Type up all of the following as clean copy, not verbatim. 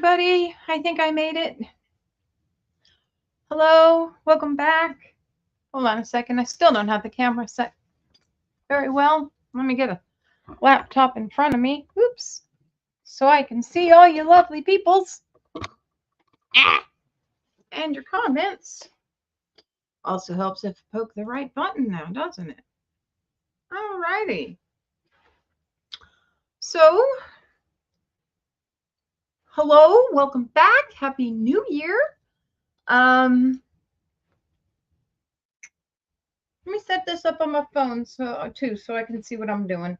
everybody. I think I made it. Hello, welcome back. Hold on a second. I still don't have the camera set very well. Let me get a laptop in front of me. Oops. So I can see all you lovely peoples. And your comments. Also helps if I poke the right button now, doesn't it? Alrighty. So, hello, welcome back. Happy New Year. Let me set this up on my phone so I can see what I'm doing.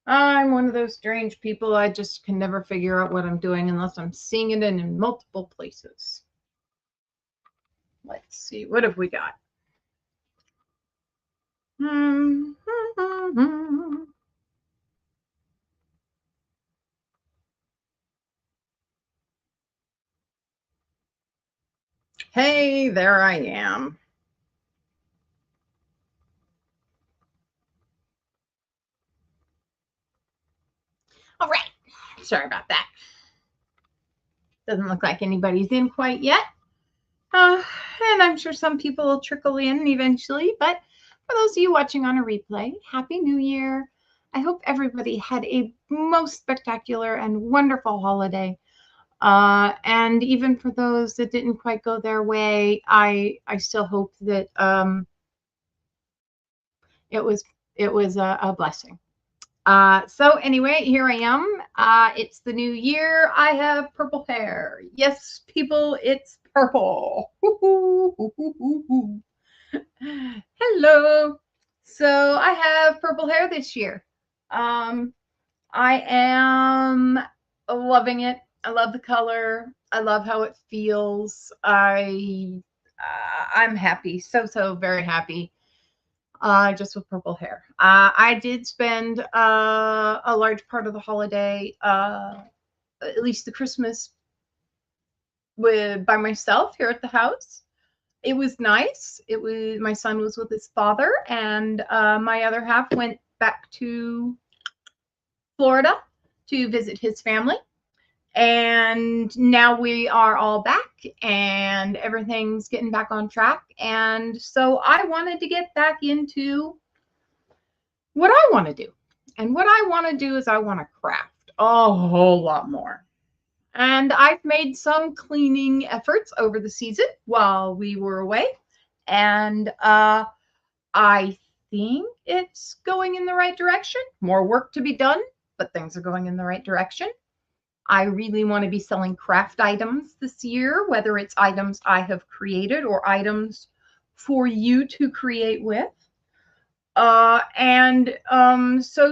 I'm one of those strange people. I just can never figure out what I'm doing unless I'm seeing it in multiple places. Let's see. What have we got? Hey, there I am. All right. Sorry about that. Doesn't look like anybody's in quite yet. And I'm sure some people will trickle in eventually. But for those of you watching on a replay, Happy New Year. I hope everybody had a most spectacular and wonderful holiday. And even for those that didn't quite go their way, I still hope that it was a blessing. So anyway, here I am. It's the new year. I have purple hair. Yes, people, it's purple. Hello. So I have purple hair this year. I am loving it. I love the color. I love how it feels. I'm happy. So very happy. Just with purple hair. I did spend a large part of the holiday, at least the Christmas, by myself here at the house. It was nice. My son was with his father, and my other half went back to Florida to visit his family. And now we are all back and everything's getting back on track. And so I wanted to get back into what I want to do. And what I want to do is I want to craft a whole lot more. And I've made some cleaning efforts over the season while we were away. And I think it's going in the right direction. More work to be done, but things are going in the right direction. I really want to be selling craft items this year, whether it's items I have created or items for you to create with. So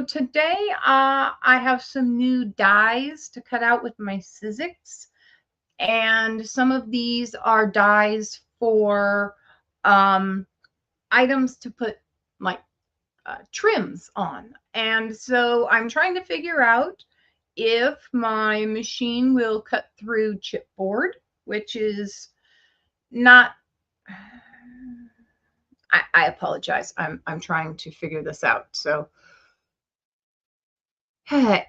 today I have some new dies to cut out with my Sizzix. And some of these are dies for items to put like trims on. And so I'm trying to figure out if my machine will cut through chipboard, which is not, I apologize. I'm trying to figure this out. So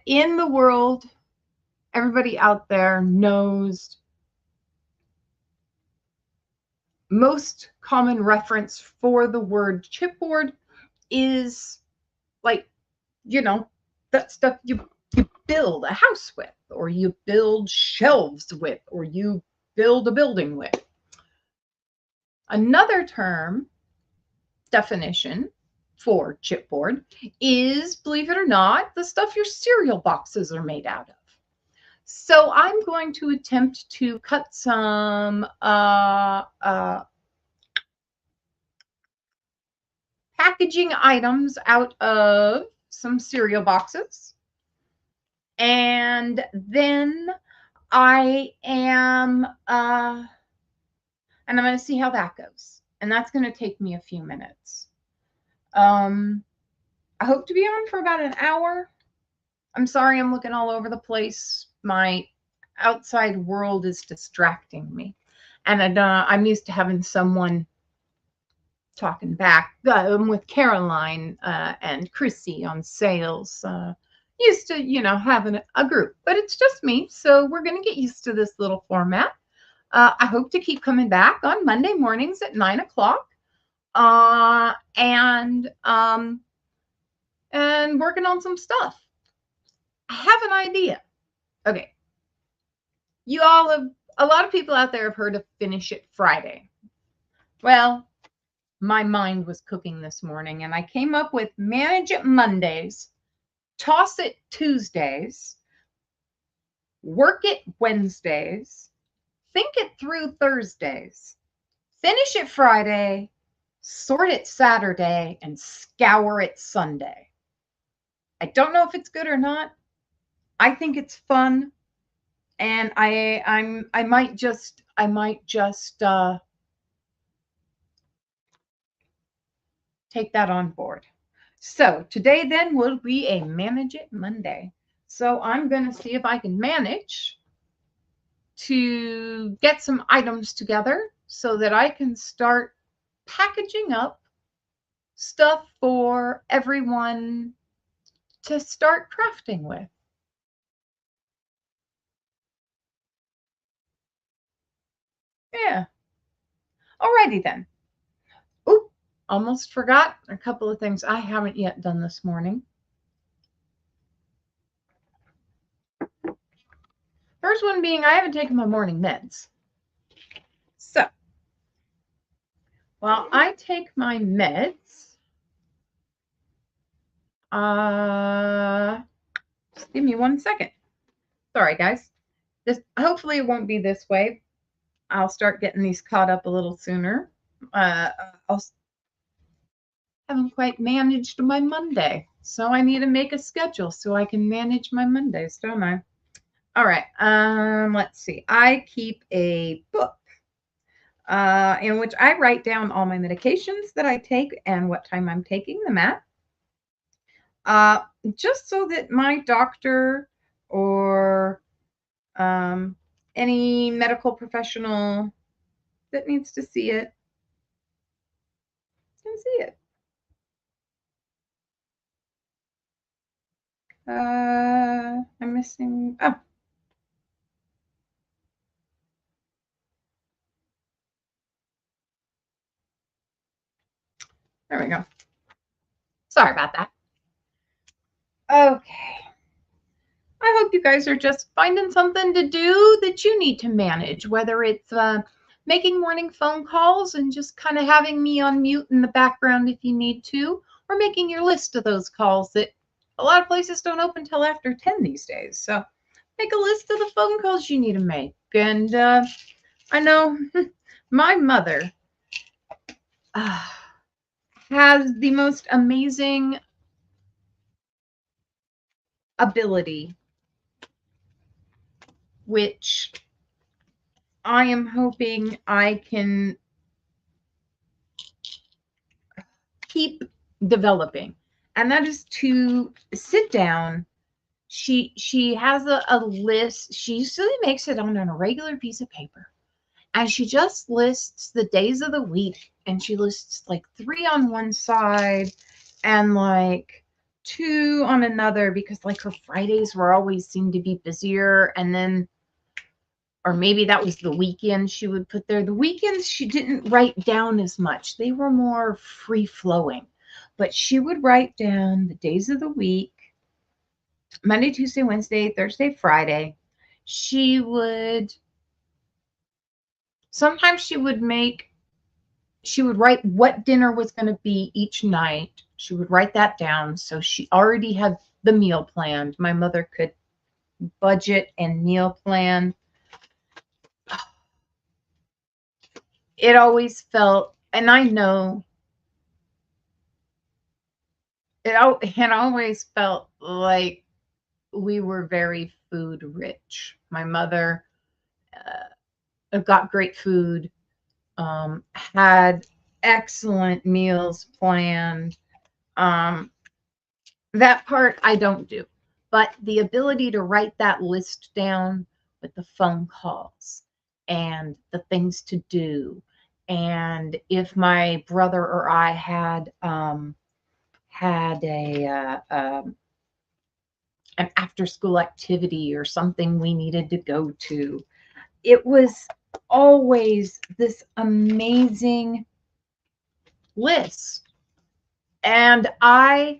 in the world, everybody out there knows most common reference for the word chipboard is like, that stuff you build a house with, or you build shelves with, or you build a building with. Another definition for chipboard is, believe it or not, the stuff your cereal boxes are made out of. So I'm going to attempt to cut some packaging items out of some cereal boxes. And then I am, and I'm going to see how that goes. And that's going to take me a few minutes. I hope to be on for about an hour. I'm sorry I'm looking all over the place. My outside world is distracting me. And I'm used to having someone talking back. I'm with Caroline and Chrissy on sales. used to, having a group, but it's just me. So we're going to get used to this little format. I hope to keep coming back on Monday mornings at 9 o'clock. And working on some stuff. I have an idea. Okay. A lot of people out there have heard of Finish It Friday. Well, my mind was cooking this morning and I came up with Manage It Mondays, Toss It Tuesdays, Work It Wednesdays, Think It Through Thursdays, Finish It Friday, Sort It Saturday, and Scour It Sunday. I don't know if it's good or not. I think it's fun, and I might just take that on board. So today then will be a Manage It Monday. So I'm going to see if I can manage to get some items together so that I can start packaging up stuff for everyone to start crafting with. Yeah. Alrighty then. Oop, almost forgot a couple of things I haven't yet done this morning. First one being I haven't taken my morning meds. So, while I take my meds, just give me 1 second. Sorry, guys. Hopefully it won't be this way. I'll start getting these caught up a little sooner. I haven't quite managed my Monday, so I need to make a schedule so I can manage my Mondays, don't I? All right. Let's see. I keep a book in which I write down all my medications that I take and what time I'm taking them at. Just so that my doctor or any medical professional that needs to see it can see it. I'm missing. Oh. There we go. Sorry about that. Okay. I hope you guys are just finding something to do that you need to manage, whether it's making morning phone calls and just kind of having me on mute in the background if you need to, or making your list of those calls that a lot of places don't open till after 10 these days. So make a list of the phone calls you need to make. And I know my mother has the most amazing ability, which I am hoping I can keep developing, and that is to sit down. She has a list. She usually makes it on a regular piece of paper, and she just lists the days of the week, and she lists like 3 on one side and like 2 on another, because like her Fridays were always seemed to be busier, and then or maybe that was the weekend she would put there. The weekends she didn't write down as much. They were more free flowing. But she would write down the days of the week, Monday, Tuesday, Wednesday, Thursday, Friday. Sometimes she would write what dinner was going to be each night. She would write that down. So she already had the meal planned. My mother could budget and meal plan. It always felt, and I know it always felt like we were very food rich. My mother got great food, had excellent meals planned. That part I don't do, but the ability to write that list down with the phone calls and the things to do, and if my brother or I had an after school activity or something we needed to go to. It was always this amazing list. And I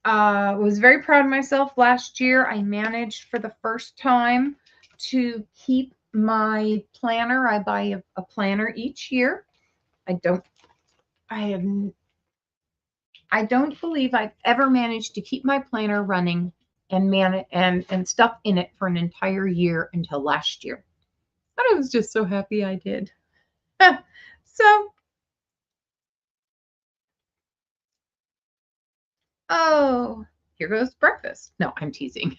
was very proud of myself last year. I managed for the first time to keep my planner. I buy a planner each year. I don't I have I don't believe I've ever managed to keep my planner running and and stuff in it for an entire year until last year. But I was just so happy I did. So, oh, here goes breakfast. No, I'm teasing.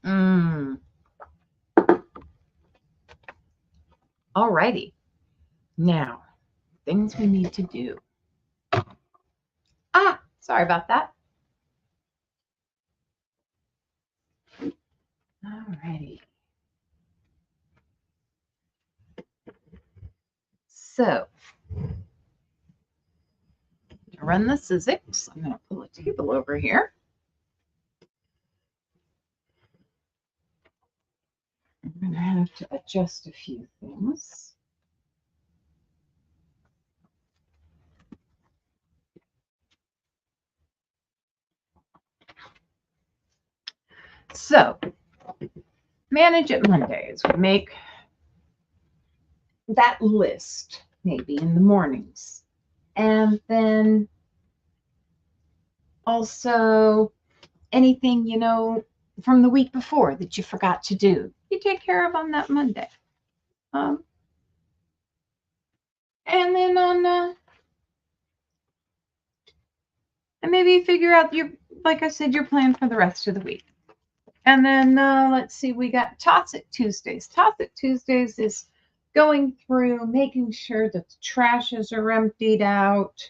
mm, Alrighty. Now, things we need to do. Sorry about that. Alrighty. So, to run the Sizzix, I'm going to pull a table over here. I'm going to have to adjust a few things. So, Manage It Mondays. We make that list maybe in the mornings. And then also anything, from the week before that you forgot to do, you take care of on that Monday. And then and maybe figure out like I said, your plan for the rest of the week. And then let's see, we got Toss It Tuesdays. Toss It Tuesdays is going through, making sure that the trashes are emptied out,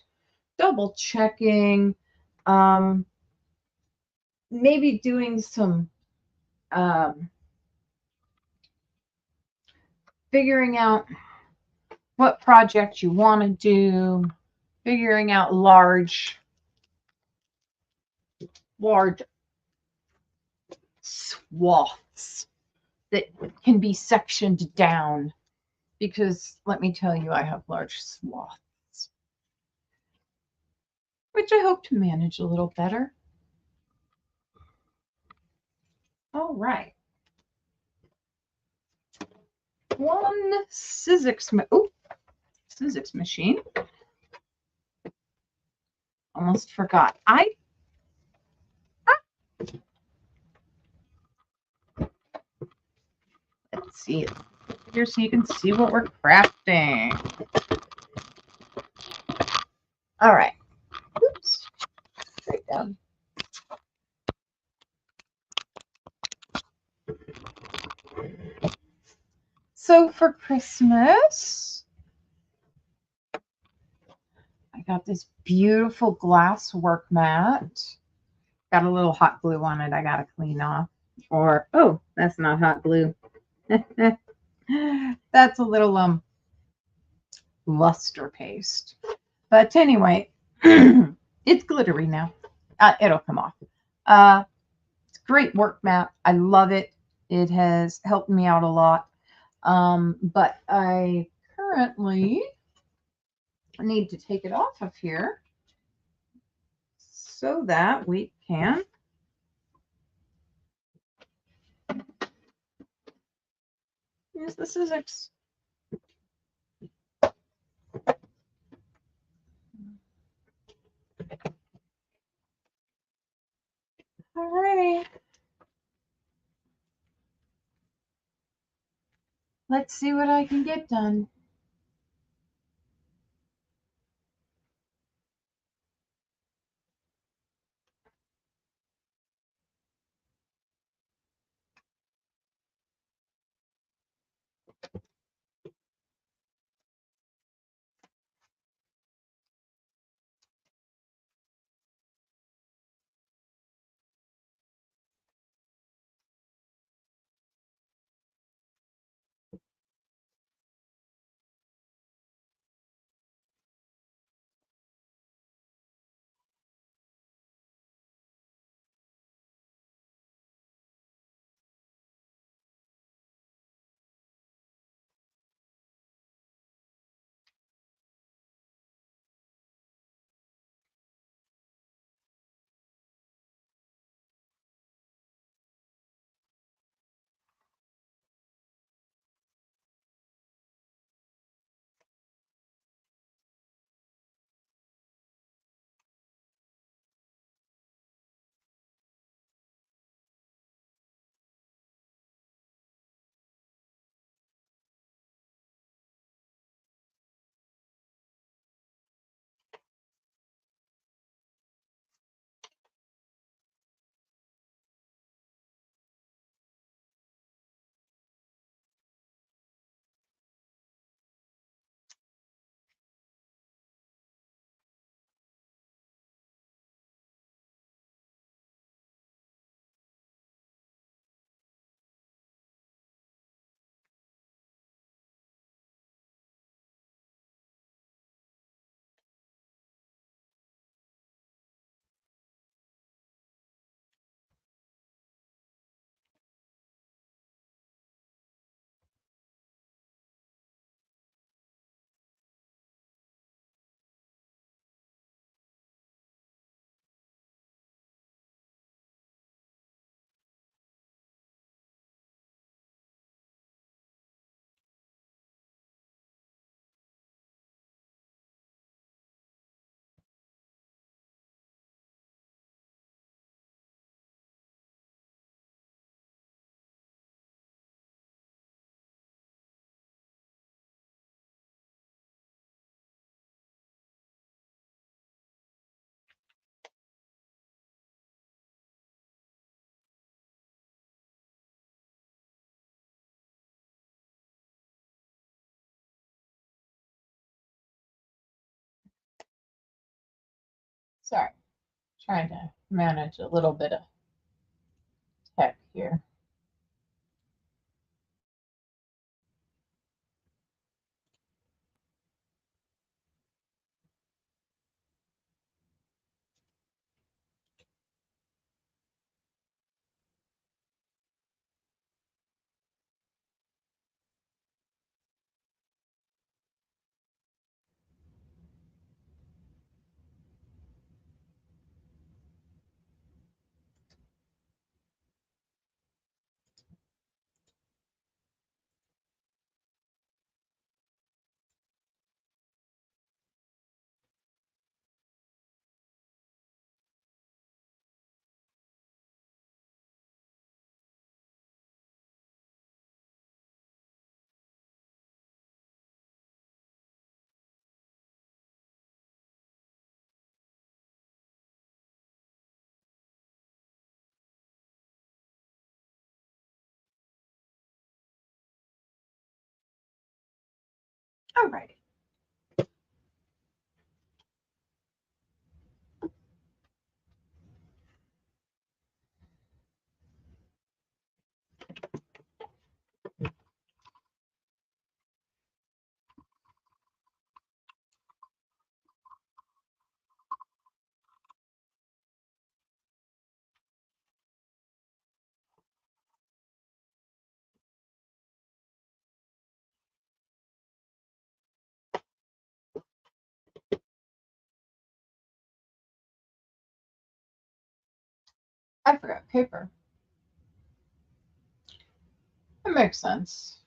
double checking, maybe doing some figuring out what project you want to do, figuring out large swaths that can be sectioned down, because let me tell you, I have large swaths, which I hope to manage a little better. All right. One Sizzix machine. Almost forgot. Let's see it here so you can see what we're crafting. All right. Oops. Straight down. So for Christmas, I got this beautiful glass work mat. Got a little hot glue on it I got to clean off. Or, oh, that's not hot glue. That's a little luster paste. But anyway, it's glittery now. It'll come off. It's a great work mat. I love it. It has helped me out a lot. But I currently need to take it off of here so that we can use the Sizzix. All right. Let's see what I can get done. Sorry, trying to manage a little bit of tech here. All right. I forgot paper. That makes sense.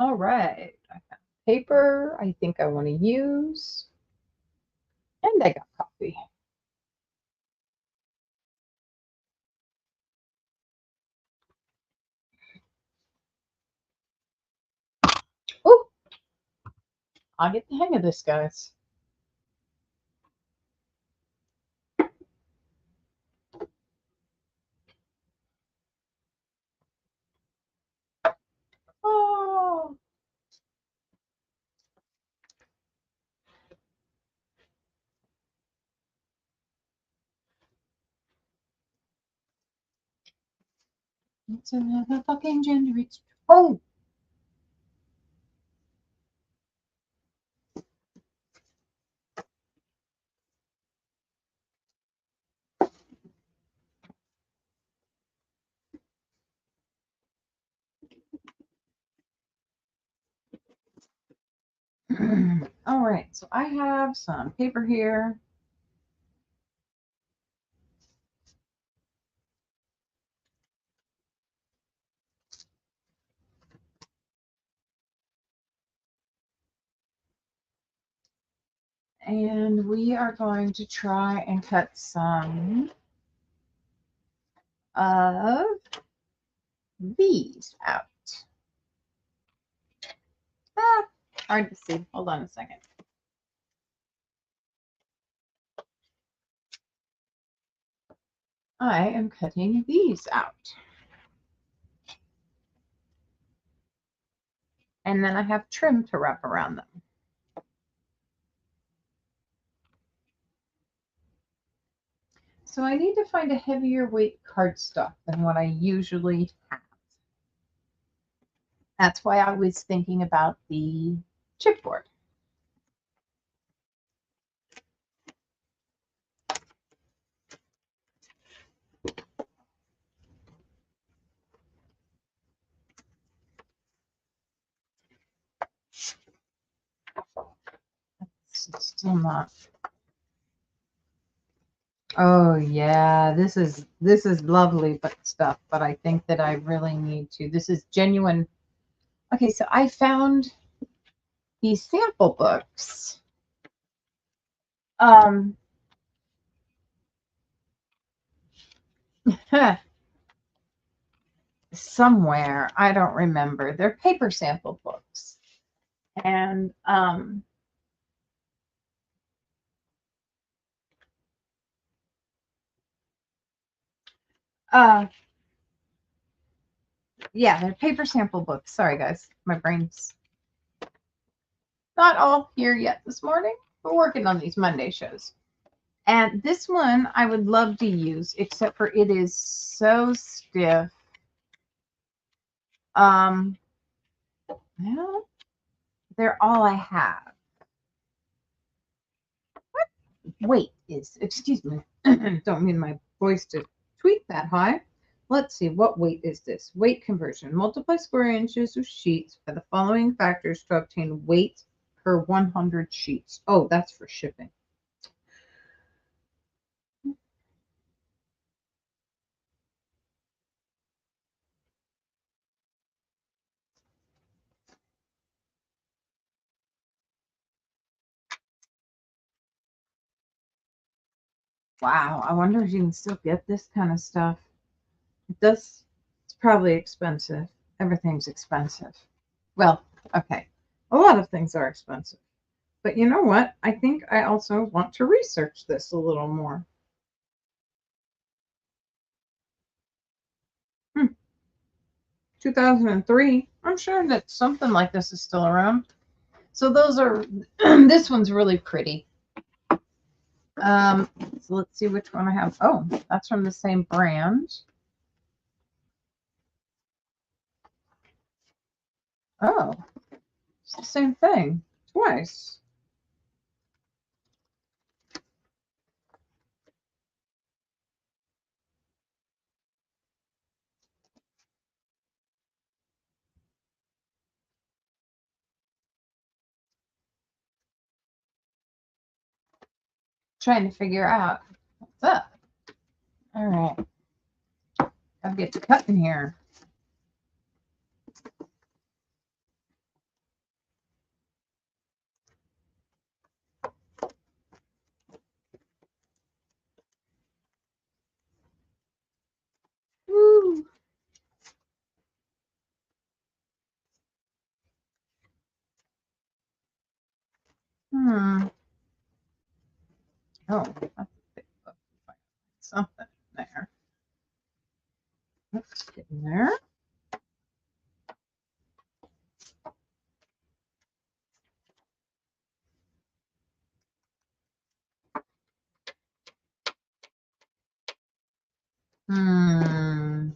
All right. I got paper I think I want to use. And I got coffee. Oh, I'll get the hang of this, guys. Oh. It's another fucking gender. Oh. All right, so I have some paper here. And we are going to try and cut some of these out. Ah, hard to see. Hold on a second. I am cutting these out. And then I have trim to wrap around them. So I need to find a heavier weight cardstock than what I usually have. That's why I was thinking about the chipboard. It's still not. Oh yeah, this is lovely but stuff, but I think that I really need to. This is genuine. Okay, so I found these sample books. Somewhere, I don't remember. They're paper sample books. And yeah, they're paper sample books. Sorry guys, my brain's not all here yet this morning. We're working on these Monday shows. And this one I would love to use, except for it is so stiff. Well, they're all I have. What weight is, excuse me, don't mean my voice to tweak that high. Let's see, what weight is this? Weight conversion. Multiply square inches of sheets by the following factors to obtain weight per 100 sheets. Oh, that's for shipping. Wow, I wonder if you can still get this kind of stuff. It does, it's probably expensive. Everything's expensive. Well, okay, a lot of things are expensive. But you know what? I think I also want to research this a little more. 2003. I'm sure that something like this is still around. So those are, this one's really pretty. So let's see which one I have. Oh, that's from the same brand. Oh, it's the same thing twice. Trying to figure out what's up. All right. Gotta get to cutting here. Oh, that's a big book. Something in there. Let's get in there. Hmm.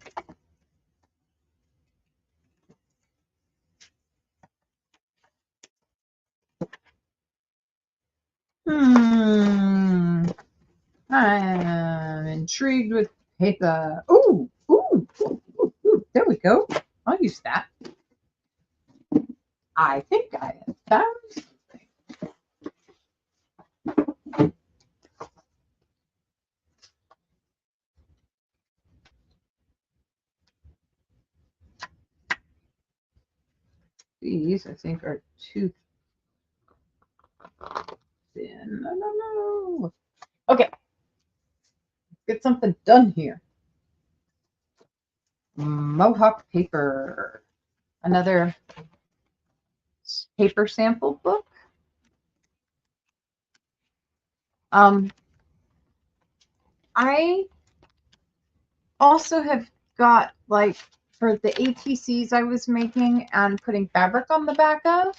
I'm intrigued with paper. Ooh, ooh, ooh, ooh, ooh. There we go. I'll use that. I think I have found something. These, I think, are too thin. I don't know. Okay, get something done here. Mohawk paper. Another paper sample book. I also have got, like, for the ATCs I was making and putting fabric on the back of,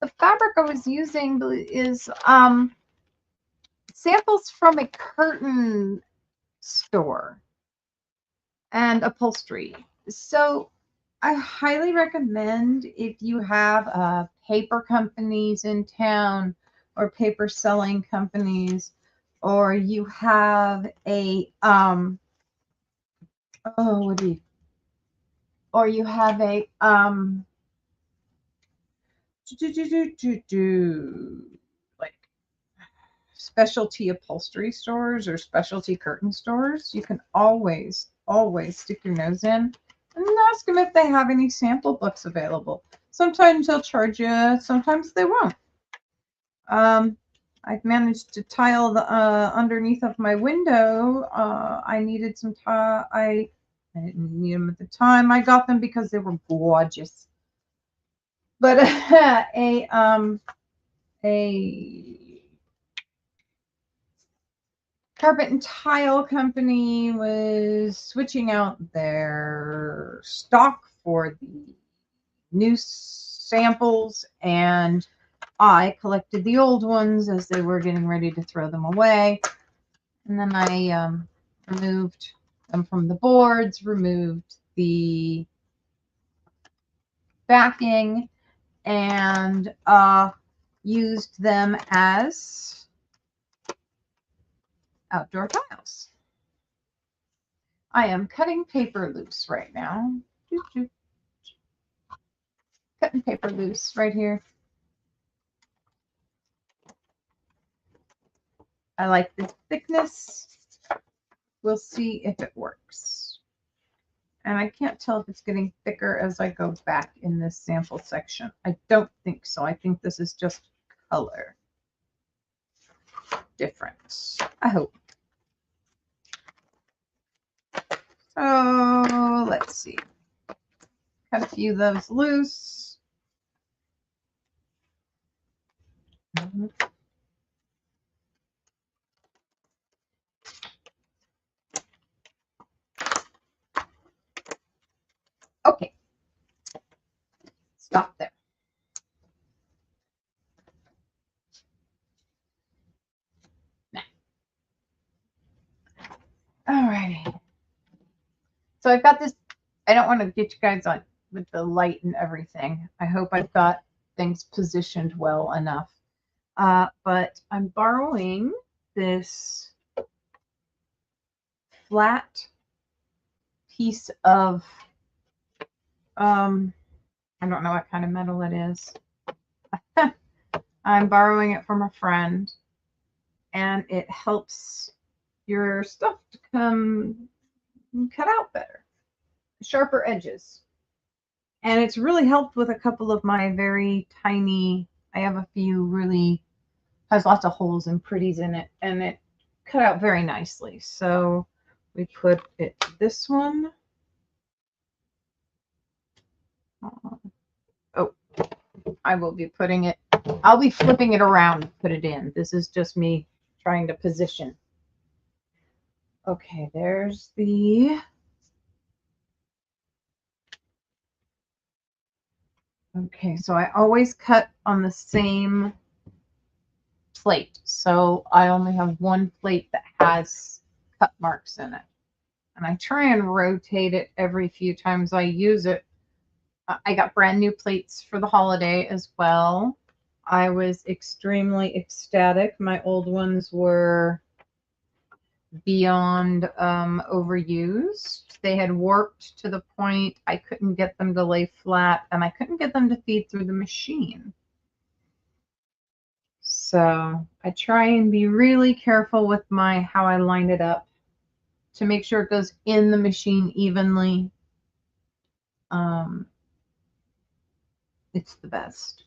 the fabric I was using is samples from a curtain store and upholstery. So I highly recommend, if you have paper companies in town or paper selling companies, or you have a or you have a like specialty upholstery stores or specialty curtain stores, you can always stick your nose in and ask them if they have any sample books available. Sometimes they'll charge you, sometimes they won't. I've managed to tile the underneath of my window. I needed some tile. I didn't need them at the time. I got them because they were gorgeous. But a carpet and tile company was switching out their stock for the new samples, and I collected the old ones as they were getting ready to throw them away. And then I removed them from the boards, removed the backing, and used them as outdoor tiles. I am cutting paper loose right now. Cutting paper loose right here. I like the thickness. We'll see if it works. And I can't tell if it's getting thicker as I go back in this sample section. I don't think so. I think this is just color difference. I hope. So let's see. Cut a few of those loose. Okay. Stop there. Alrighty. So I've got this. I don't want to get you guys on with the light and everything. I hope I've got things positioned well enough. But I'm borrowing this flat piece of, I don't know what kind of metal it is. I'm borrowing it from a friend, and it helps your stuff to come cut out better, sharper edges. And it's really helped with a couple of my very tiny, I have a few really, has lots of holes and pretties in it, and it cut out very nicely. So we put it, this one. Oh, I will be putting it I'll be flipping it around to put it in. This is just me trying to position. Okay, there's the... Okay, so I always cut on the same plate. So I only have one plate that has cut marks in it. And I try and rotate it every few times I use it. I got brand new plates for the holiday as well. I was extremely ecstatic. My old ones were beyond overused. They had warped to the point I couldn't get them to lay flat, and I couldn't get them to feed through the machine. So I try and be really careful with how I line it up to make sure it goes in the machine evenly. It's the best.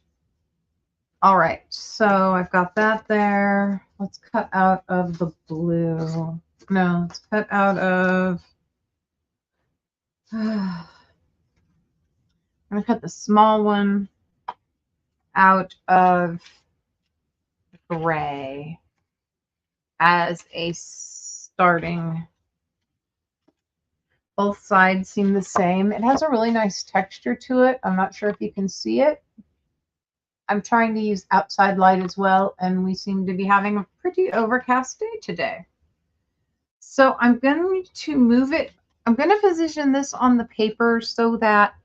All right, so I've got that there. Let's cut out of the blue. No, let's cut out of... I'm going to cut the small one out of gray as a starting. Both sides seem the same. It has a really nice texture to it. I'm not sure if you can see it. I'm trying to use outside light as well, and we seem to be having a pretty overcast day today. So I'm going to move it. I'm going to position this on the paper so that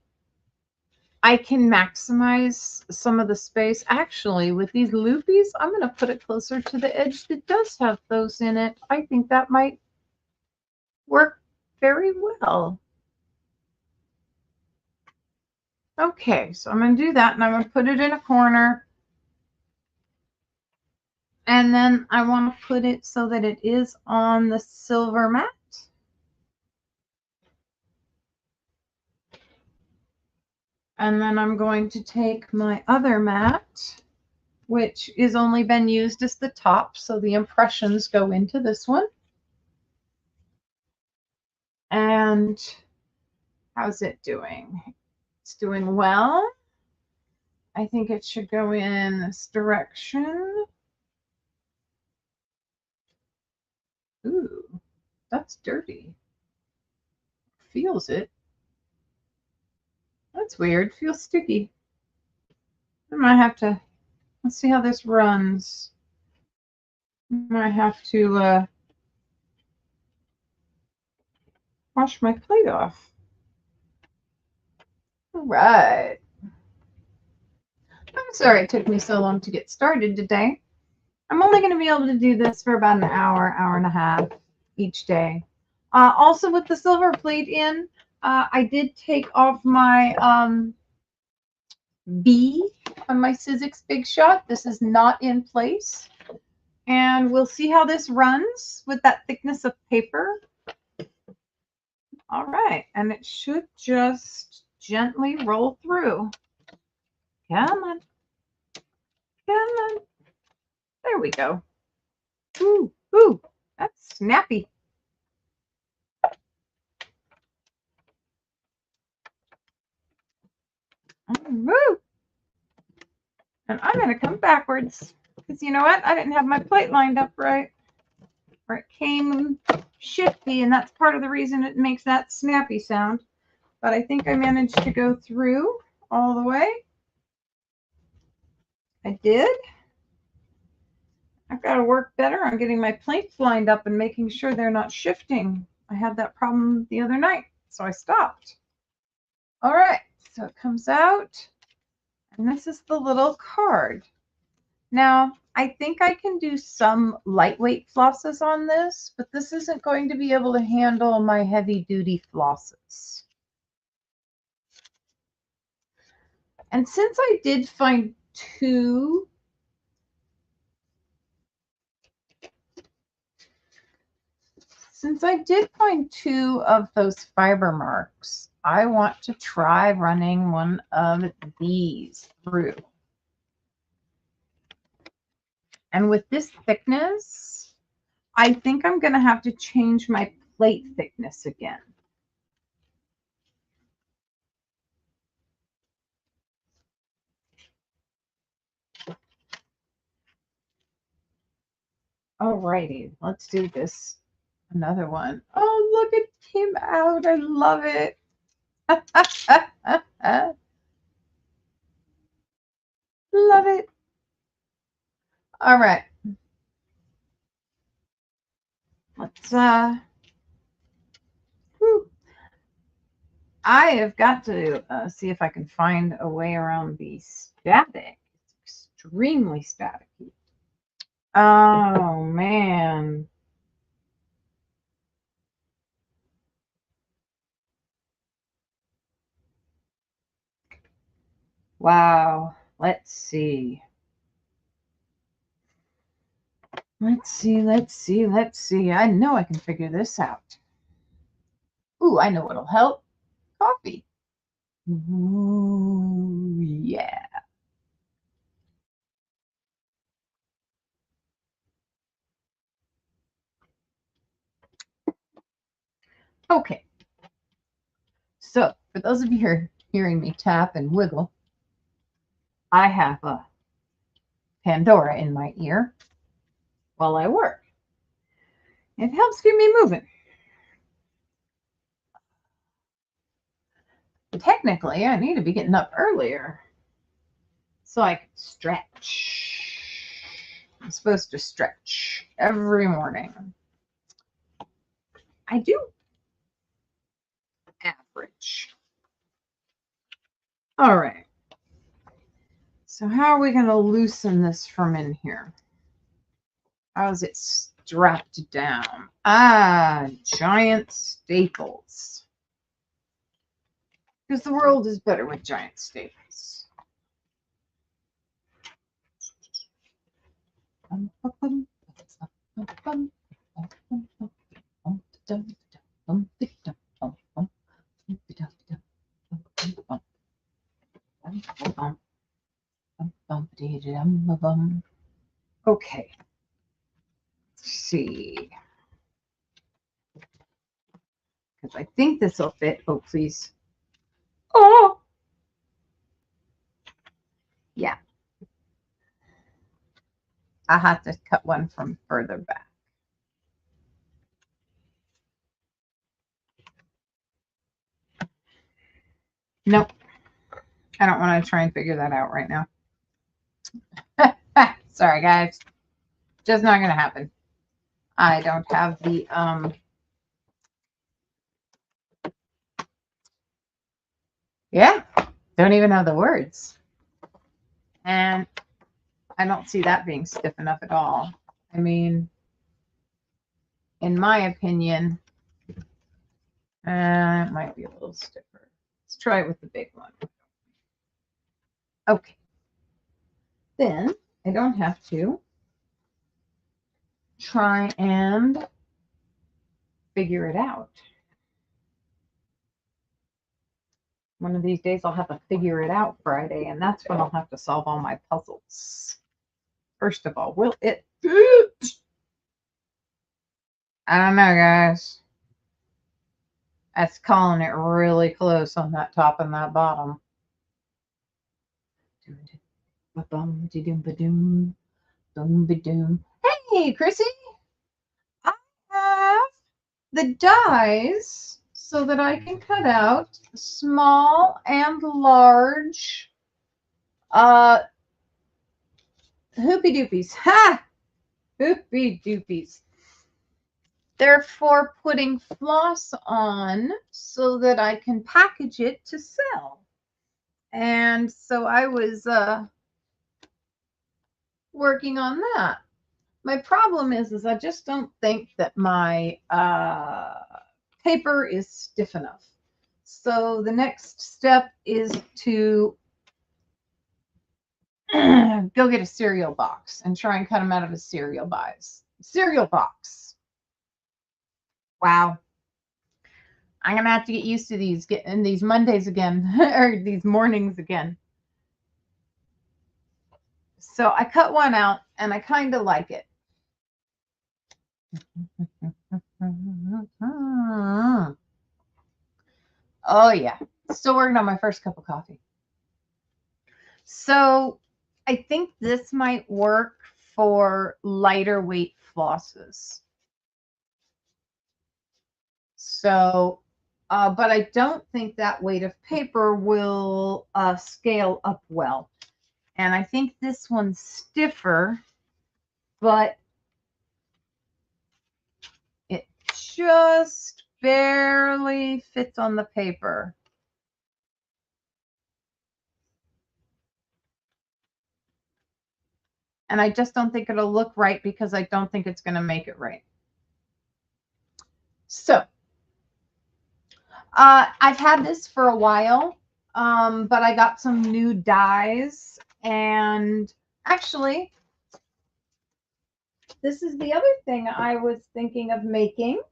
I can maximize some of the space. Actually, with these loopies, I'm going to put it closer to the edge that does have those in it. I think that might work very well. Okay, so I'm going to do that, and I'm going to put it in a corner. And then I want to put it so that it is on the silver mat. And then I'm going to take my other mat, which is only been used as the top, so the impressions go into this one. And how's it doing? It's doing well. I think it should go in this direction. Ooh, that's dirty. Feels it. That's weird. Feels sticky. I might have to... Let's see how this runs. I might have to wash my plate off. All right. I'm sorry it took me so long to get started today. I'm only going to be able to do this for about an hour, hour and a half each day. Also with the silver plate in, I did take off my B on my Sizzix Big Shot. This is not in place. And we'll see how this runs with that thickness of paper. All right, and it should just gently roll through. Come on. Come on. There we go. Ooh, ooh, that's snappy. Woo. And I'm going to come backwards because you know what? I didn't have my plate lined up right. Or it came shifty, and that's part of the reason it makes that snappy sound. But I think I managed to go through all the way. I did. I've got to work better on getting my plates lined up and making sure they're not shifting. I had that problem the other night, so I stopped. All right, so it comes out, and this is the little card. Now, I think I can do some lightweight flosses on this, but this isn't going to be able to handle my heavy-duty flosses. And since I did find two of those fiber marks, I want to try running one of these through. And with this thickness, I think I'm going to have to change my plate thickness again. Alrighty, let's do this. Another one. Oh, look, it came out. I love it. Love it. All right. Let's whew. I have got to see if I can find a way around the static. It's extremely staticky. Oh man. Wow. Let's see. Let's see. I know I can figure this out. Ooh, I know what'll help. Coffee. Ooh, yeah. Okay. So, for those of you who are hearing me tap and wiggle, I have a Pandora in my ear while I work. It helps keep me moving. Technically, I need to be getting up earlier so I can stretch. I'm supposed to stretch every morning. I do. Average. All right. So how are we going to loosen this from in here? How is it strapped down? Ah, giant staples. Because the world is better with giant staples. Okay. Let's see. Because I think this will fit. Oh, please. Oh! Yeah. I have to cut one from further back. Nope. I don't want to try and figure that out right now. Sorry, guys. Just not going to happen. I don't have the, yeah, don't even have the words. And I don't see that being stiff enough at all. I mean, in my opinion, it might be a little stiffer. Let's try it with the big one. Okay. Then I don't have to try and figure it out. One of these days I'll have a figure it out Friday, and that's when I'll have to solve all my puzzles. First of all, will it fit? I don't know, guys. That's calling it really close on that top and that bottom. Hey, Chrissy. I have the dies so that I can cut out small and large hoopy doopies. Ha! Hoopy doopies. They're for putting floss on so that I can package it to sell. And so I was working on that. My problem is I just don't think that my paper is stiff enough. So the next step is to go get a cereal box and try and cut them out of a cereal box. Wow. I'm going to have to get used to getting these Mondays again, or these mornings again. So I cut one out, and I kind of like it. Oh, yeah. Still working on my first cup of coffee. So I think this might work for lighter weight flosses. So, but I don't think that weight of paper will scale up well. And I think this one's stiffer, but it just barely fits on the paper. And I just don't think it'll look right because I don't think it's going to make it right. So, I've had this for a while, but I got some new dyes. And actually, this is the other thing I was thinking of making.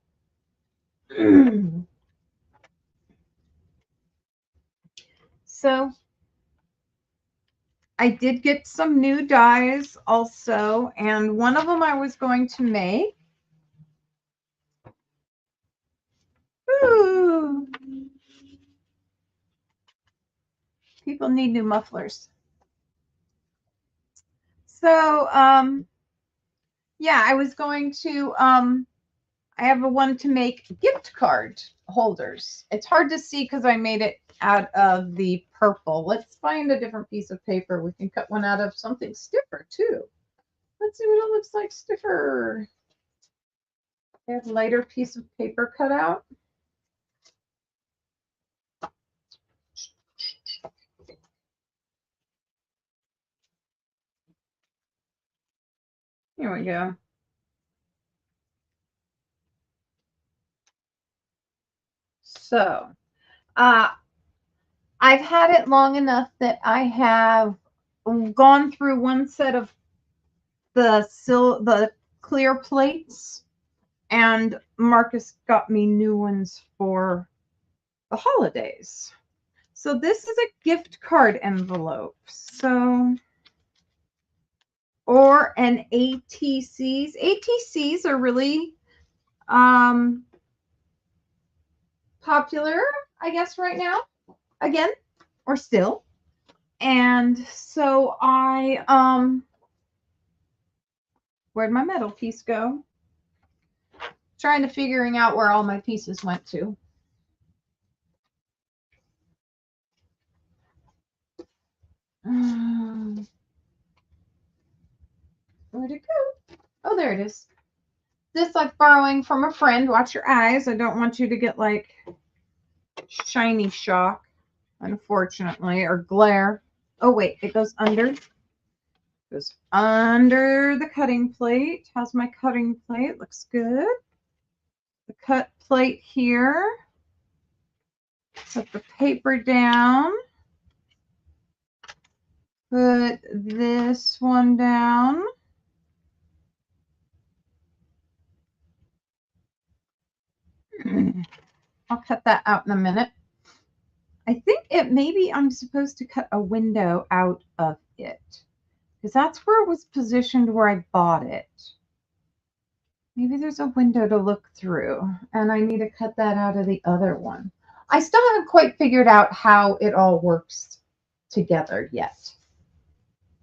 So I did get some new dyes also, and one of them I was going to make. Ooh. People need new mufflers. So, yeah, I was going to, I have a one to make gift card holders. It's hard to see because I made it out of the purple. Let's find a different piece of paper. We can cut one out of something stiffer too. Let's see what it looks like stiffer. I have a lighter piece of paper cut out. Here we go. So, I've had it long enough that I have gone through one set of the clear plates, and Marcus got me new ones for the holidays. So this is a gift card envelope. So, or an ATCs. ATCs are really popular, I guess, right now. Again, or still. And so where'd my metal piece go? Trying to figuring out where all my pieces went to. Where'd it go? Oh, there it is. This I'm borrowing from a friend. Watch your eyes. I don't want you to get like shiny shock, unfortunately, or glare. Oh, wait, it goes under. It goes under the cutting plate. How's my cutting plate? Looks good. The cut plate here. Put the paper down. Put this one down. I'll cut that out in a minute. I think maybe I'm supposed to cut a window out of it because that's where it was positioned where I bought it. Maybe there's a window to look through, and I need to cut that out of the other one. I still haven't quite figured out how it all works together yet.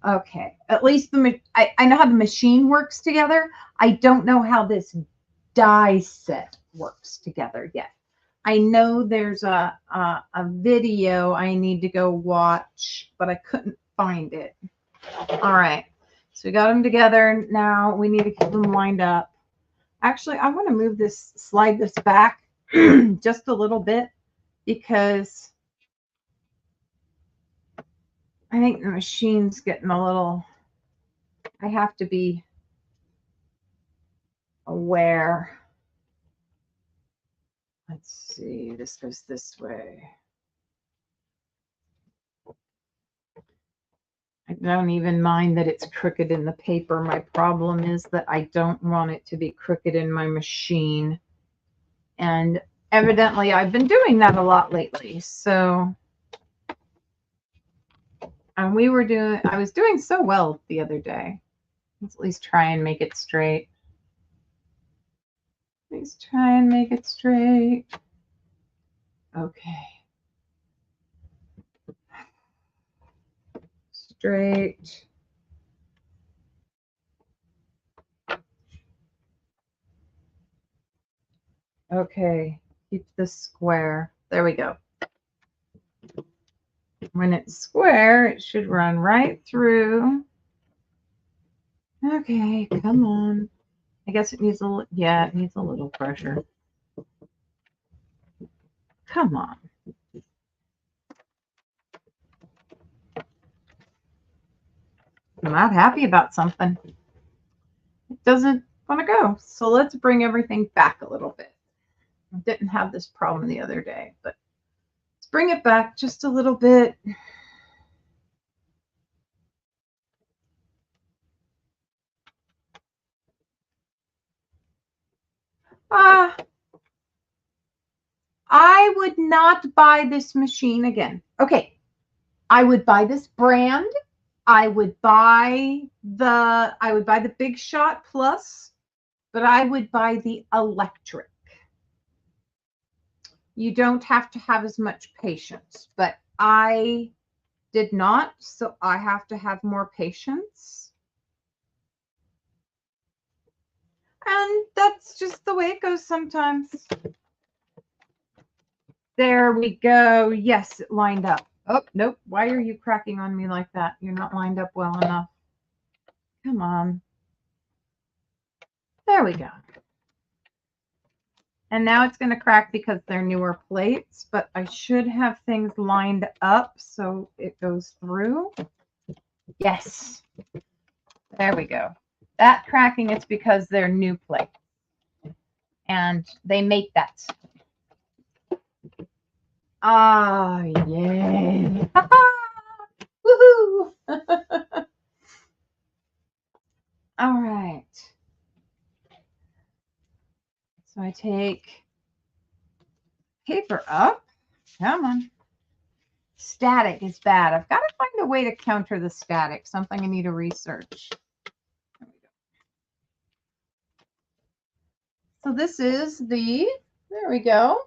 Okay, at least I know how the machine works together. I don't know how this die set works together yet. I know there's a video I need to go watch, but I couldn't find it. All right, so we got them together. Now we need to keep them lined up. Actually, I want to move this, slide this back just a little bit because I think the machine's getting a little, I have to be aware. Let's see, this goes this way. I don't even mind that it's crooked in the paper. My problem is that I don't want it to be crooked in my machine. And evidently I've been doing that a lot lately. So, and I was doing so well the other day. Let's at least try and make it straight. Please try and make it straight. Okay. Straight. okay. Keep this square. There we go. When it's square, it should run right through. Okay, come on. I guess it needs a little, yeah, it needs a little pressure. Come on. I'm not happy about something. It doesn't want to go. So let's bring everything back a little bit. I didn't have this problem the other day, but let's bring it back just a little bit. I would not buy this machine again. Okay. I would buy this brand. I would buy the Big Shot Plus, but I would buy the electric. You don't have to have as much patience, but I did not, so I have to have more patience. And that's just the way it goes sometimes. There we go. Yes, it lined up. Oh, nope. Why are you cracking on me like that? You're not lined up well enough. Come on. There we go. And now it's going to crack because they're newer plates, but I should have things lined up so it goes through. Yes. There we go. That cracking is because they're new plates. And they make that. Ah, yay. Woohoo. All right. So I take paper up. Come on. Static is bad. I've got to find a way to counter the static. Something I need to research. There we go. So this is there we go.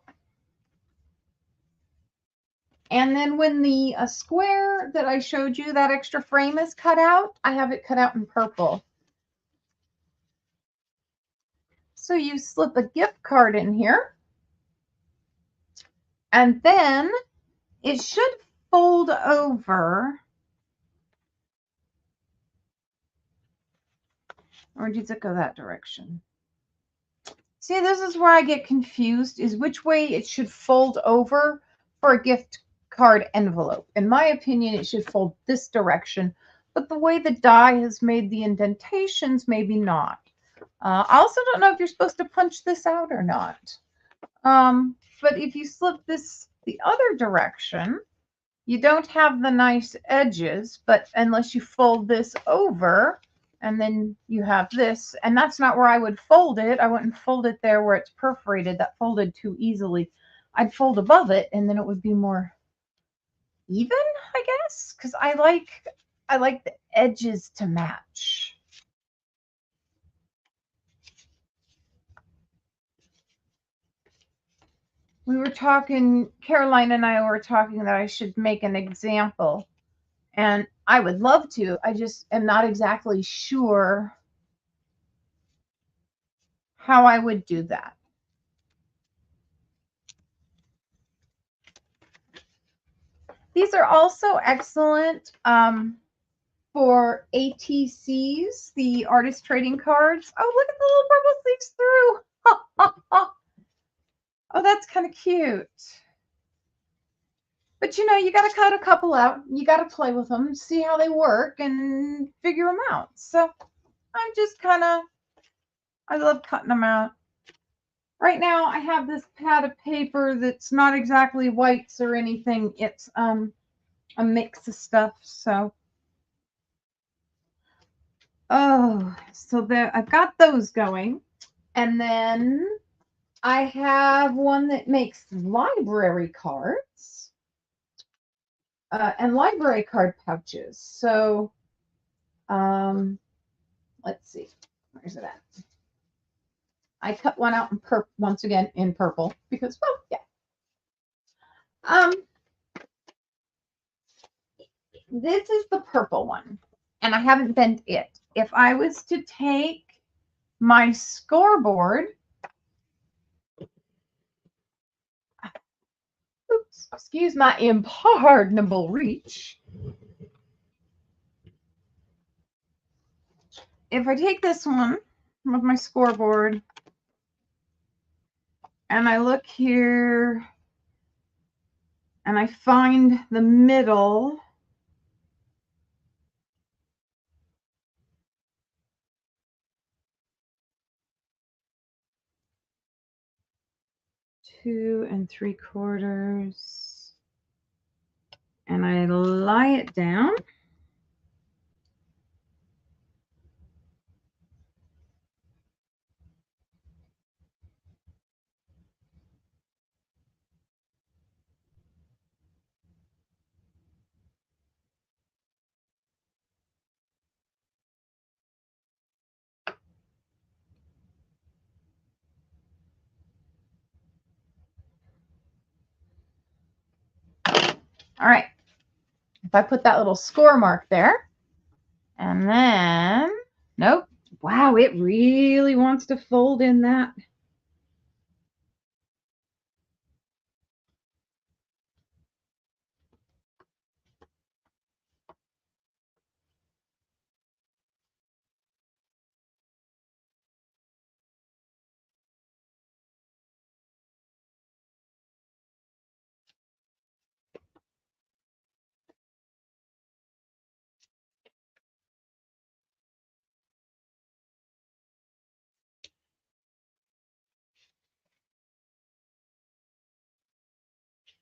And then when the square that I showed you, that extra frame is cut out, I have it cut out in purple. So you slip a gift card in here. And then it should fold over. Or does it go that direction? See, this is where I get confused, is which way it should fold over for a gift card envelope. In my opinion, it should fold this direction, but the way the die has made the indentations, maybe not. I also don't know if you're supposed to punch this out or not. But if you slip this the other direction, you don't have the nice edges, but unless you fold this over, and then you have this, and that's not where I would fold it. I wouldn't fold it there where it's perforated. That folded too easily. I'd fold above it, and then it would be more even, I guess, because I like the edges to match. We were talking, Caroline and I were talking that I should make an example, and I would love to. I just am not exactly sure how I would do that. These are also excellent for ATCs, the artist trading cards. Oh, look at the little purple sleeves through. Oh, that's kind of cute. But you know, you got to cut a couple out. You got to play with them, see how they work, and figure them out. So I'm just I love cutting them out. Right now, I have this pad of paper that's not exactly whites or anything. It's a mix of stuff. So, so there, I've got those going. And then I have one that makes library cards and library card pouches. So, let's see, where's it at? I cut one out in once again in purple because, well, yeah. This is the purple one, and I haven't bent it. If I was to take my scoreboard excuse my impardonable reach. If I take this one with my scoreboard and I look here and I find the middle, two and 3/4, and I lie it down. All right. If I put that little score mark there, and then, nope. Wow, it really wants to fold in that.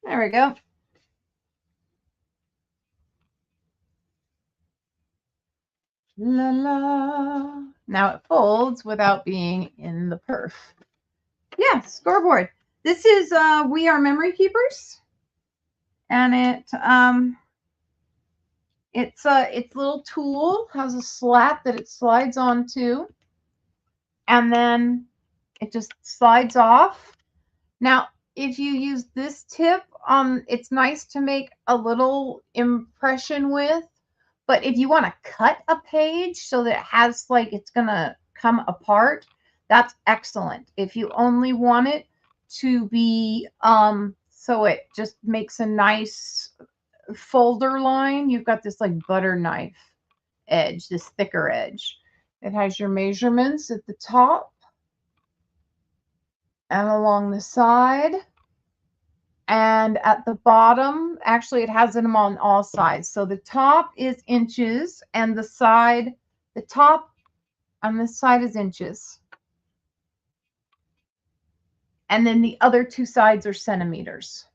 There we go. La la. Now it folds without being in the perf. Yeah, scoreboard. This is We Are Memory Keepers, and it's a little tool, has a slat that it slides onto, and then it just slides off. Now, if you use this tip, it's nice to make a little impression with, but if you want to cut a page so that it has like it's gonna come apart, that's excellent. If you only want it to be so it just makes a nice folder line, you've got this like butter knife edge, this thicker edge. It has your measurements at the top and along the side. And at the bottom, actually, it has them on all sides. So the top is inches, and the top on this side is inches. And then the other two sides are centimeters.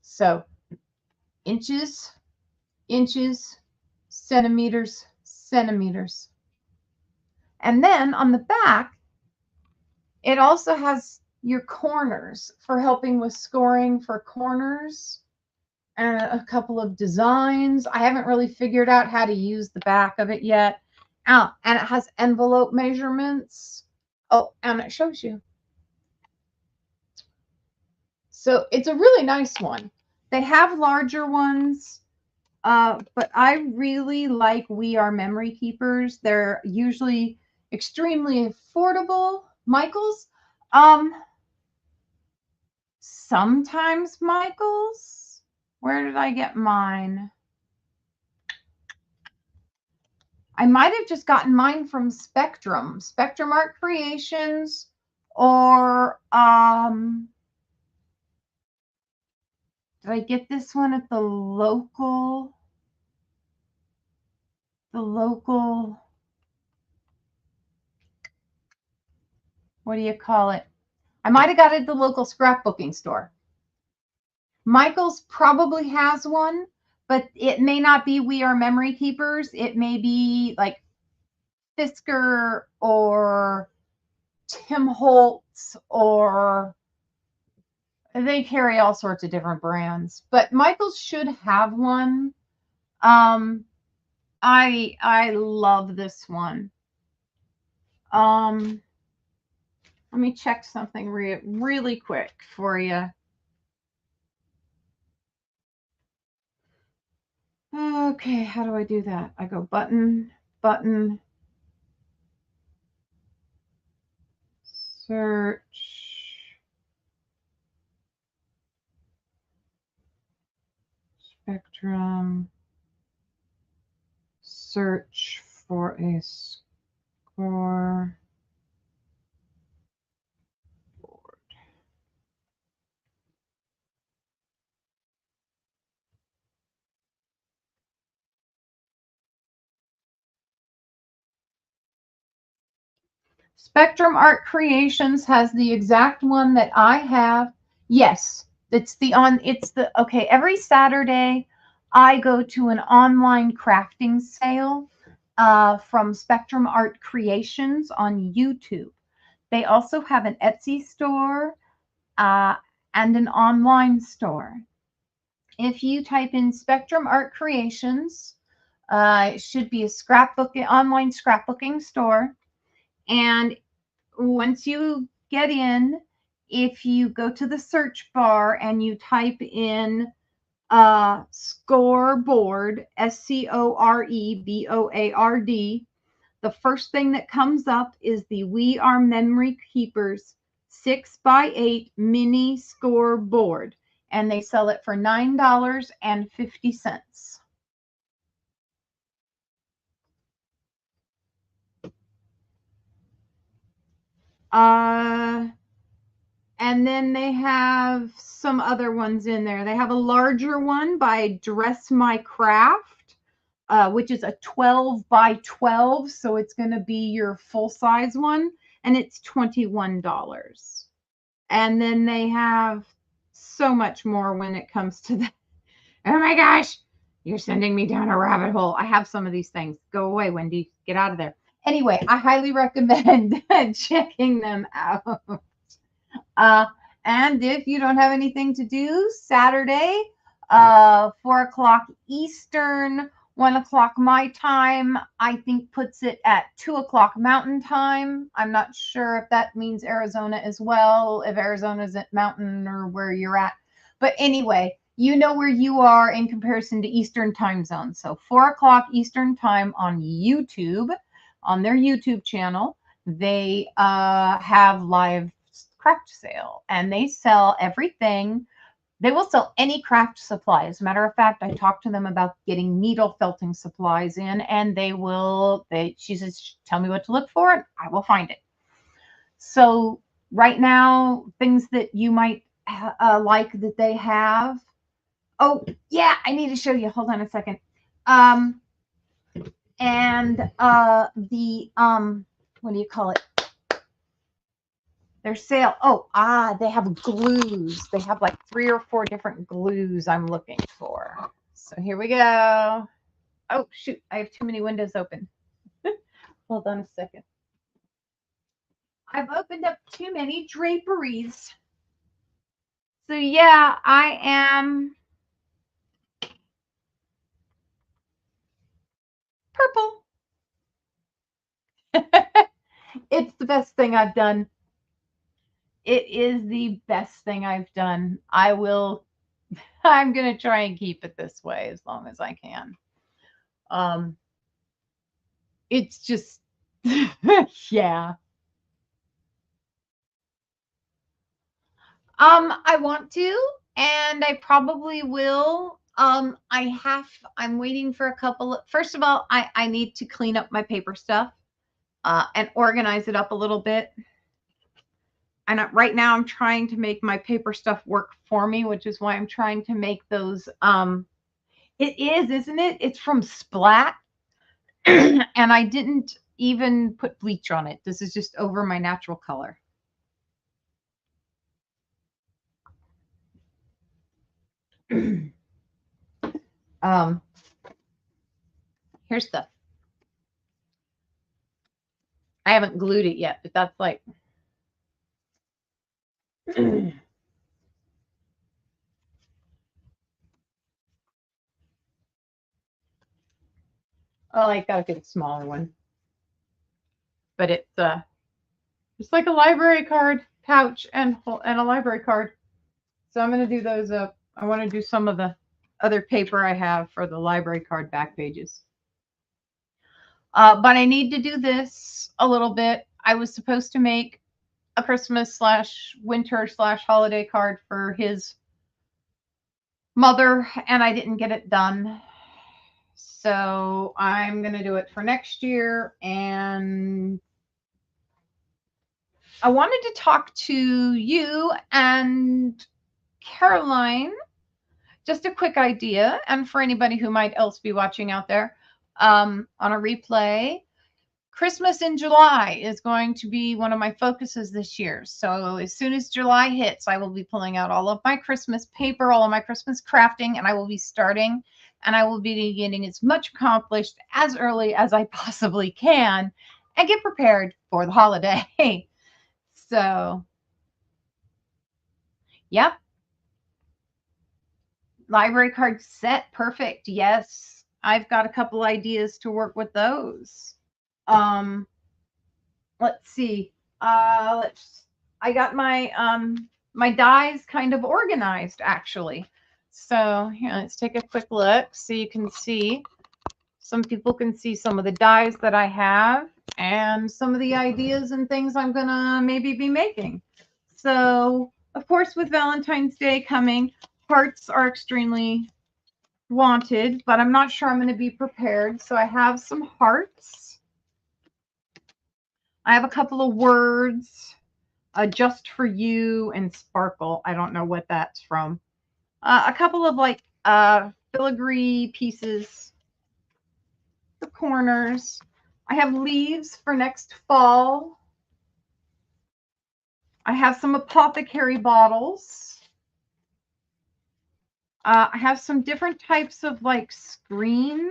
So inches, inches, centimeters, centimeters. And then on the back, it also has your corners for helping with scoring for corners and a couple of designs. I haven't really figured out how to use the back of it yet. Oh, and it has envelope measurements. Oh, and it shows you. So it's a really nice one. They have larger ones, but I really like We Are Memory Keepers. They're usually extremely affordable. Michaels, sometimes Michaels. Where did I get mine? I might have just gotten mine from Spectrum Art Creations, or did I get this one at the local, what do you call it? I might have got it at the local scrapbooking store. Michael's probably has one, but it may not be We Are Memory Keepers. It may be like Fisker or Tim Holtz, or they carry all sorts of different brands, but Michael's should have one. I love this one. Let me check something really quick for you. Okay, how do I do that? I go button, button, search. Spectrum. Search for a score board. Spectrum Art Creations has the exact one that I have. Yes, okay, every Saturday I go to an online crafting sale from Spectrum Art Creations on YouTube. They also have an Etsy store and an online store. If you type in Spectrum Art Creations, it should be a online scrapbooking store. And once you get in, if you go to the search bar and you type in scoreboard, SCOREBOARD, the first thing that comes up is the We Are Memory Keepers 6x8 mini scoreboard, and they sell it for $9.50. And then they have some other ones in there. They have a larger one by Dress My Craft, which is a 12x12, so it's going to be your full size one, and it's $21. And then they have so much more when it comes to that. Oh my gosh, you're sending me down a rabbit hole. I have some of these things. Go away, Wendy. Get out of there. Anyway, I highly recommend checking them out. And if you don't have anything to do, Saturday, 4 o'clock Eastern, 1 o'clock my time, I think puts it at 2 o'clock Mountain time. I'm not sure if that means Arizona as well, if Arizona's at Mountain or where you're at. But anyway, you know where you are in comparison to Eastern time zone. So 4 o'clock Eastern time on YouTube, on their YouTube channel, they have live craft sale, and they sell everything. They will sell any craft supply. As a matter of fact, I talked to them about getting needle felting supplies in, and she says, tell me what to look for and I will find it. So right now, things that you might like that they have. Oh yeah, I need to show you. Hold on a second. What do you call it? Their sale. They have glues. They have like 3 or 4 different glues I'm looking for. So here we go. Oh shoot, I have too many windows open. Hold on a second. I've opened up too many draperies. So yeah, I am purple. It's the best thing I've done. It is the best thing I've done. I'm going to try and keep it this way as long as I can. It's just, yeah. I want to, and I probably will. I'm waiting for a couple. First of all, I need to clean up my paper stuff, and organize it up a little bit. And right now I'm trying to make my paper stuff work for me, which is why I'm trying to make those. It is, isn't it? It's from Splat. And I didn't even put bleach on it. This is just over my natural color. Here's the, I haven't glued it yet, but that's like, oh, I gotta get a smaller one. But it's like a library card pouch and a library card. So I'm gonna do those up. I want to do some of the other paper I have for the library card back pages. But I need to do this a little bit. I was supposed to make a Christmas / winter / holiday card for mother, and I didn't get it done. So I'm going to do it for next year. And I wanted to talk to you and Caroline. Just a quick idea, and for anybody who might else be watching out there on a replay, Christmas in July is going to be one of my focuses this year. So as soon as July hits, I will be pulling out all of my Christmas paper, all of my Christmas crafting, and I will be starting, and I will be getting as much accomplished as early as I possibly can and get prepared for the holiday. So, yep. Library card set. Perfect. Yes. I've got a couple ideas to work with those. Let's see. I got my my dies kind of organized actually. So here, let's take a quick look so you can see. Some people can see some of the dies that I have and some of the ideas and things I'm gonna maybe be making. So of course, with Valentine's Day coming, hearts are extremely wanted, but I'm not sure I'm going to be prepared. So I have some hearts. I have a couple of words, just for you and sparkle. I don't know what that's from. A couple of like filigree pieces, the corners. I have leaves for next fall. I have some apothecary bottles. I have some different types of like screen.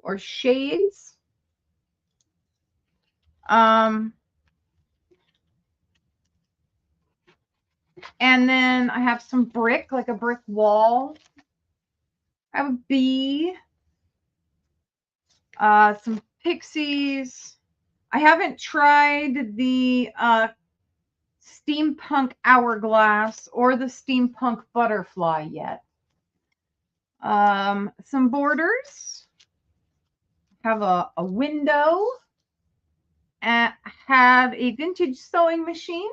Or shades. And then I have some brick, like a brick wall. I have a bee. Some pixies. I haven't tried the steampunk hourglass or the steampunk butterfly yet. Some borders. Have a window. And have a vintage sewing machine.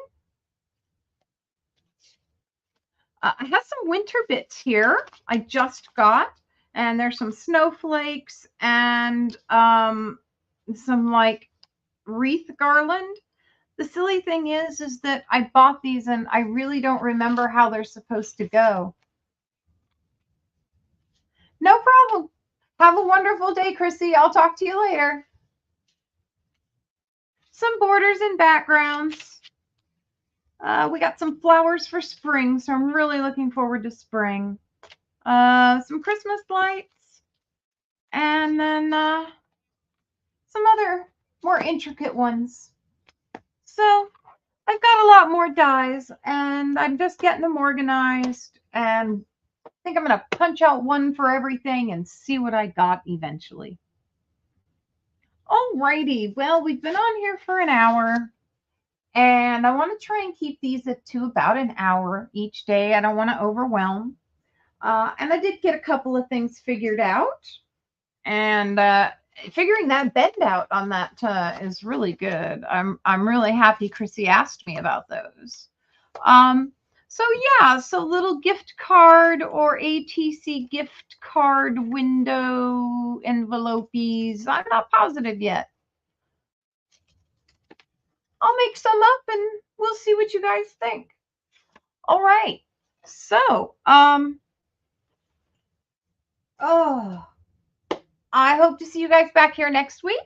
I have some winter bits here I just got, and there's some snowflakes and some like wreath garland. The silly thing is that I bought these and I really don't remember how they're supposed to go. No problem. Have a wonderful day, Chrissy. I'll talk to you later. Some borders and backgrounds. We got some flowers for spring, so I'm really looking forward to spring. Some Christmas lights, and then some other more intricate ones. So I've got a lot more dies, and I'm just getting them organized, and I think I'm going to punch out one for everything and see what I got eventually. Alrighty, well, we've been on here for an hour. And I want to try and keep these to about an hour each day. I don't want to overwhelm. And I did get a couple of things figured out. And figuring that bend out on that is really good. I'm really happy Chrissy asked me about those. So yeah, so little gift card or ATC gift card window envelopes. I'm not positive yet. I'll make some up and we'll see what you guys think. All right. So, I hope to see you guys back here next week.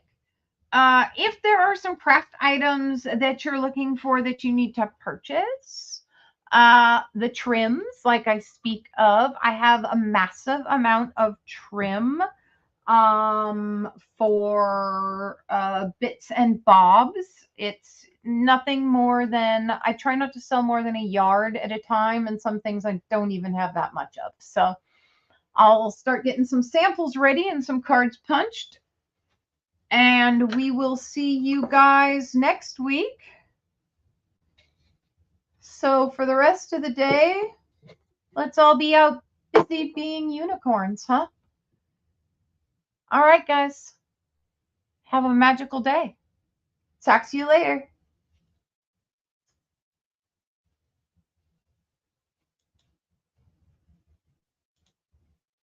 If there are some craft items that you're looking for that you need to purchase, the trims, like I speak of, I have a massive amount of trim for bits and bobs. It's nothing more than, I try not to sell more than a yard at a time, and some things I don't even have that much of. So I'll start getting some samples ready and some cards punched, and we will see you guys next week. So for the rest of the day, let's all be out busy being unicorns, huh? All right, guys. Have a magical day. Talk to you later.